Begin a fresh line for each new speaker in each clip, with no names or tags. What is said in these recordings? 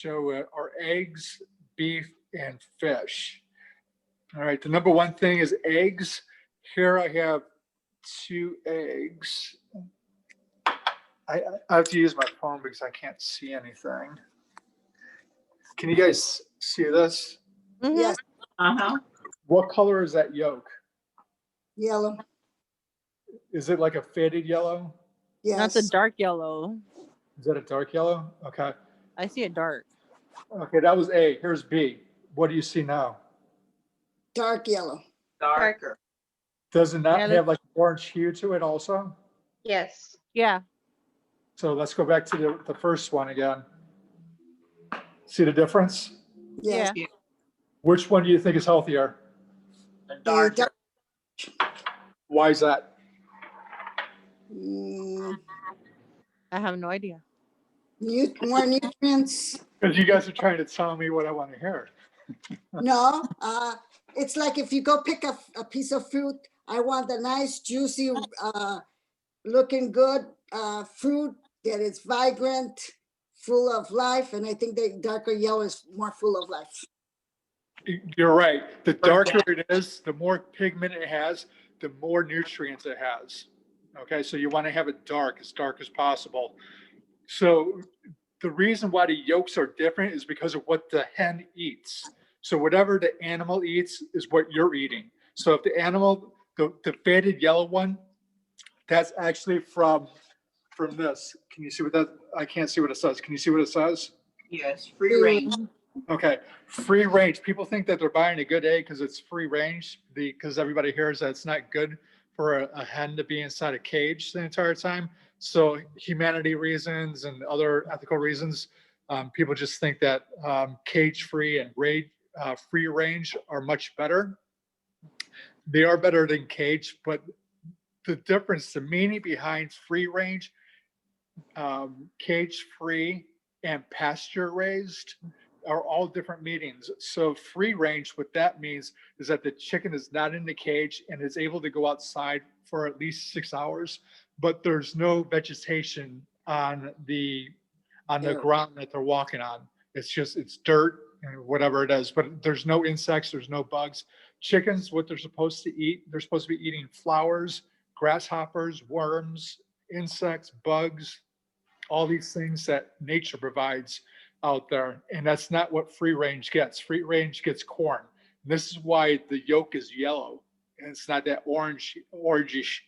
So are eggs, beef, and fish. All right, the number one thing is eggs. Here I have 2 eggs. I have to use my phone because I can't see anything. Can you guys see this?
Yes.
What color is that yolk?
Yellow.
Is it like a faded yellow?
Yes.
Not the dark yellow.
Is that a dark yellow? Okay.
I see it dark.
Okay, that was A. Here's B. What do you see now?
Dark yellow.
Darker.
Does it not
Yeah,
have like orange hue to it also?
Yes.
Yeah.
So let's go back to the first one again. See the difference?
Yes.
Yeah.
Which one do you think is healthier?
The
Dark.
darker.
Why is that?
I have no idea.
More nutrients.
Because you guys are trying to tell me what I want to hear.
No, it's like if you go pick a piece of fruit, I want a nice, juicy, looking good fruit that is vibrant, full of life. And I think the darker yellow is more full of life.
You're right. The darker it is, the more pigment it has, the more nutrients it has. Okay, so you want to have it dark as possible. So the reason why the yolks are different is because of what the hen eats. So whatever the animal eats is what you're eating. So if the animal, the faded yellow one, that's actually from this. Can you see what that? I can't see what it says. Can you see what it says?
Yes. Free range.
Okay, free range. People think that they're buying a good egg because it's free range, because everybody hears that it's not good for a hen to be inside a cage the entire time. So humanity reasons and other ethical reasons, people just think that cage-free and free range are much better. They are better than cage, but the difference, the meaning behind free range, cage-free, and pasture-raised are all different meanings. So free range, what that means is that the chicken is not in the cage and is able to go outside for at least 6 hours, but there's no vegetation on the ground that they're walking on. It's dirt and whatever it is, but there's no insects, there's no bugs. Chickens, what they're supposed to eat, they're supposed to be eating flowers, grasshoppers, worms, insects, bugs, all these things that nature provides out there. And that's not what free range gets. Free range gets corn. And this is why the yolk is yellow. And it's not that orangish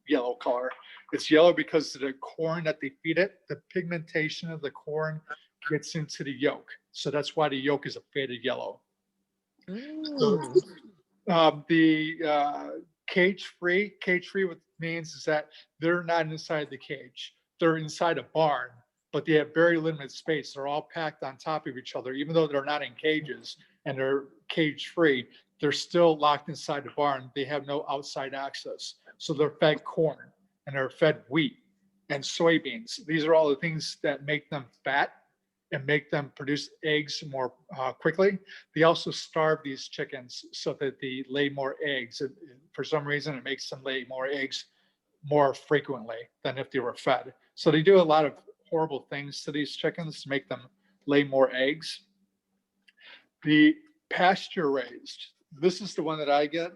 yellow color. It's yellow because of the corn that they feed it. The pigmentation of the corn gets into the yolk. So that's why the yolk is a faded yellow. So, the cage-free, what it means is that they're not inside the cage. They're inside a barn, but they have very limited space. They're all packed on top of each other. Even though they're not in cages and they're cage-free, they're still locked inside the barn. They have no outside access. So they're fed corn and they're fed wheat and soybeans. These are all the things that make them fat and make them produce eggs more quickly. They also starve these chickens so that they lay more eggs. For some reason, it makes them lay more eggs more frequently than if they were fed. So they do a lot of horrible things to these chickens to make them lay more eggs. The pasture raised, this is the one that I get.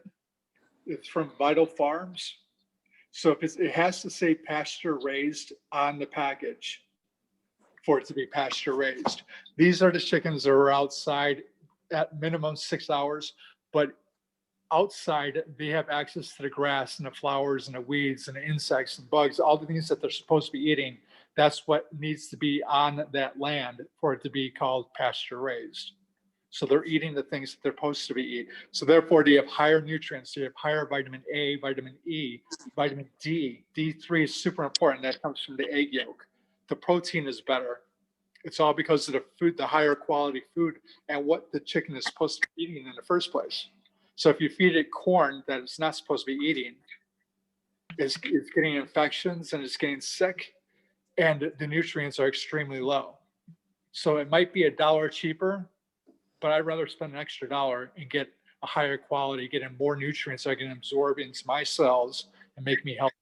It's from Vital Farms. So if it has to say pasture raised on the package for it to be pasture raised. These are the chickens that are outside at minimum 6 hours, but outside they have access to the grass and the flowers and the weeds and the insects and bugs, all the things that they're supposed to be eating. That's what needs to be on that land for it to be called pasture raised. So they're eating the things that they're supposed to be eating. So therefore they have higher nutrients. They have higher vitamin A, vitamin E, vitamin D. D3 is super important. That comes from the egg yolk. The protein is better. It's all because of the food, the higher quality food, and what the chicken is supposed to be eating in the first place. So if you feed it corn that it's not supposed to be eating, it's getting infections and it's getting sick, and the nutrients are extremely low. So it might be $1 cheaper, but I'd rather spend an extra $1 and get a higher quality, get in more nutrients so I can absorb into my cells and make me healthy.